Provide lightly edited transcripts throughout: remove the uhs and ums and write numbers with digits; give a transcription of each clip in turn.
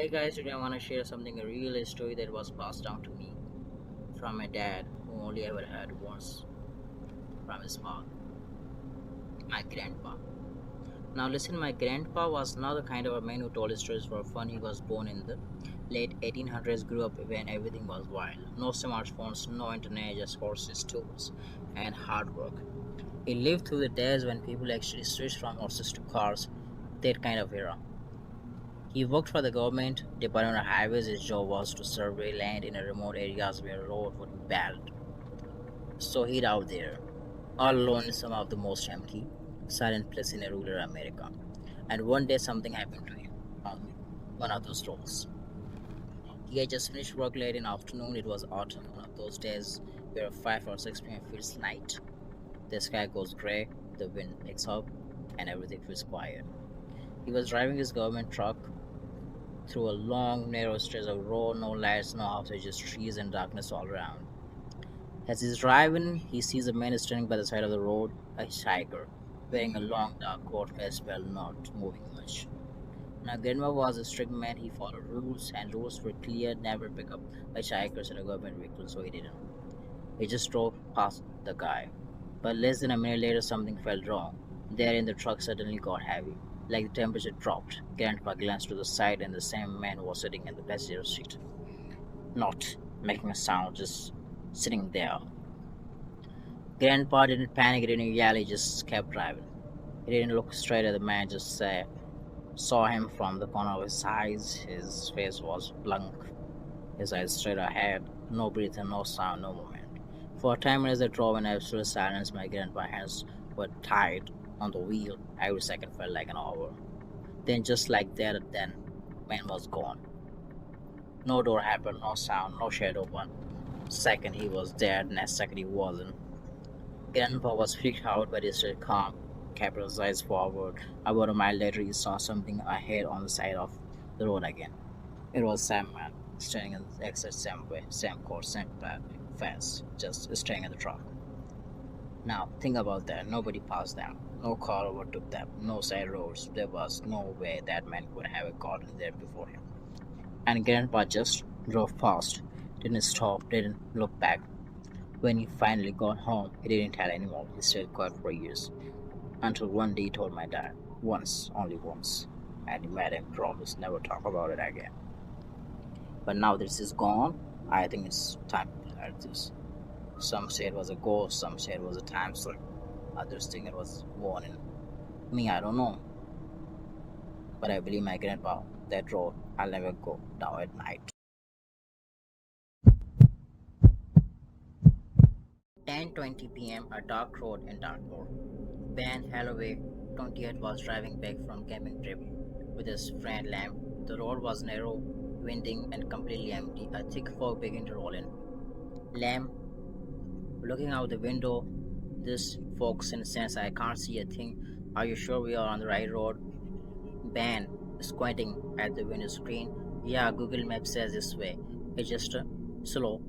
Hey guys, today I want to share something a real story that was passed down to me from my dad, who only ever heard once from his father, my grandpa. Now listen, my grandpa was not the kind of a man who told stories for fun. He was born in the late 1800s, grew up when everything was wild. No smartphones, no internet, just horses, tools, and hard work. He lived through the days when people actually switched from horses to cars, that kind of era. He worked for the government, depending on highways. His job was to survey land in remote areas where road would be bad. So he'd out there, all alone in some of the most empty, silent places in a rural America. And one day something happened to him on one of those roads. He had just finished work late in the afternoon. It was autumn, one of those days where 5 or 6 p.m. feels night. The sky goes gray, the wind picks up, and everything feels quiet. He was driving his government truck through a long, narrow stretch of road, no lights, no houses, just trees and darkness all around. As he's driving, he sees a man standing by the side of the road, a hitchhiker, wearing a long dark coat, face well, not moving much. Now, Grandma was a strict man. He followed rules, and rules were clear: never pick up hitchhikers in a government vehicle, so he didn't. He just drove past the guy. But less than a minute later, something felt wrong. The air in the truck suddenly got heavy, like the temperature dropped. Grandpa glanced to the side, and the same man was sitting in the passenger seat, not making a sound, just sitting there. Grandpa didn't panic, he didn't yell, he just kept driving. He didn't look straight at the man, just saw him from the corner of his eyes. His face was blank, his eyes straight ahead, no breathing, no sound, no movement. For 10 minutes they drove in absolute silence. My grandpa's hands were tied on the wheel. Every second felt like an hour. Then just like that, then man was gone. No door happened, no sound, no shadow. One second he was dead, next second he wasn't. Grandpa was freaked out, but he stayed calm, kept his eyes forward. About a mile later, he saw something ahead on the side of the road again. It was Sam man, standing in the exact same way, same course, same path, fast, just staring at the truck. Now, think about that. Nobody passed them. No car overtook them. No side roads. There was no way that man could have gotten there before him. And Grandpa just drove past, didn't stop, didn't look back. When he finally got home, he didn't tell anyone. He stayed quiet for years. Until one day he told my dad. Once, only once. And he made him promise never talk about it again. But now this is gone, I think it's time to let this. Some say it was a ghost, some say it was a time slip, others think it was warning. Me, I don't know. But I believe my grandpa, that road, I'll never go down at night. 10:20 p.m. A dark road in Dartmoor. Ben Holloway, 28, was driving back from camping trip with his friend Lamb. The road was narrow, winding, and completely empty. A thick fog began to roll in. Lamb, looking out the window, this fog's in sense I can't see a thing. Are you sure we are on the right road? Ben, squinting at the window screen. Yeah, Google Maps says this way. It's just slow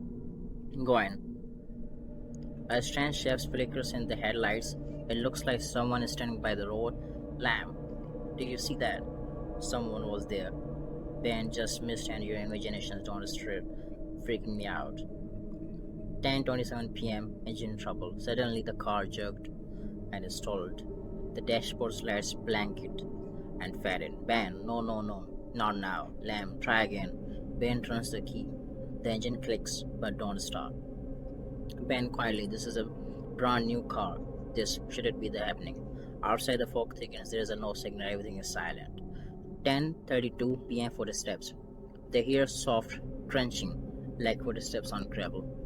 going. A strange shape flickers in the headlights. It looks like someone is standing by the road. Lamb, did you see that? Someone was there. Ben, just missed and your imaginations don't strip, freaking me out. 10:27 p.m. Engine trouble. Suddenly the car jerked and stalled. The dashboard's lights blanked and faded. Ben, no, no, no, not now. Lamb, try again. Ben turns the key. The engine clicks but don't start. Ben quietly, this is a brand new car. This shouldn't be the happening. Outside the fog thickens, there is a no signal, everything is silent. 10:32 p.m. footsteps. They hear soft crunching, like footsteps on gravel.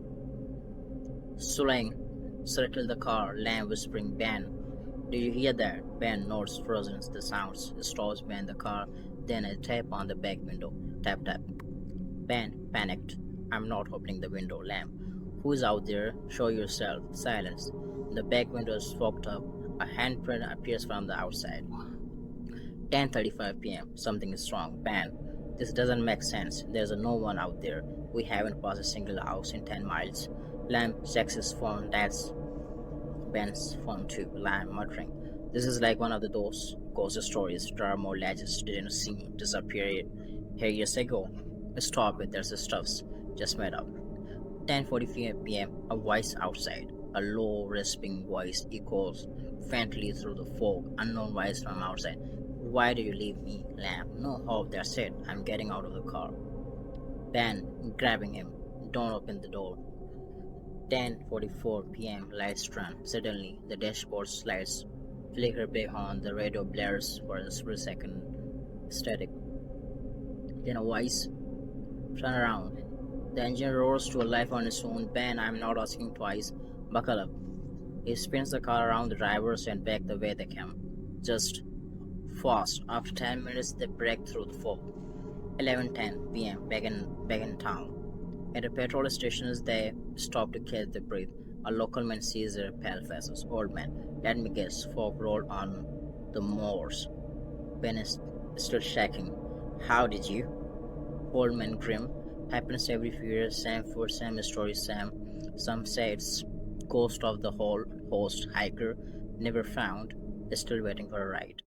Sulang circled the car, Lamb whispering, Ben, did you hear that? Ben nods, frozen. The sounds stops Ben the car, then a tap on the back window. Tap tap. Ben panicked. I'm not opening the window, Lamb. Who's out there? Show yourself. Silence. The back window is fogged up. A handprint appears from the outside. 10:35 p.m. Something is wrong. Ben, this doesn't make sense. There's no one out there. We haven't passed a single house in 10 miles. Lamb checks his phone. That's Ben's phone too. Lamb muttering. This is like one of those ghost stories. Dartmoor legends didn't seem disappear Here years ago. Stop it, there's the stuffs. Just made up. 10:40 p.m. A voice outside. A low, rasping voice echoes faintly through the fog. Unknown voice from outside. Why do you leave me, lamb? No hope, that's it. I'm getting out of the car. Ben, grabbing him. Don't open the door. 10:44 p.m. Lights turn. Suddenly, the dashboard slides. Flicker back on. The radio blares for a split second. Static. Then a voice. Turn around. The engine roars to life on its own. Ben, I'm not asking twice. Buckle up. He spins the car around the drivers and back the way they came. Just fast. After 10 minutes, they break through the fog. 11:10 p.m. Back in town. At the petrol stations, they stop to catch their breath. A local man sees their pale faces. Old man, let me guess, fog rolled on the moors. Ben is still shaking. How did you? Old man grim. Happens every few years, same food, same story, same. Some say it's ghost of the whole host hiker, never found, is still waiting for a ride.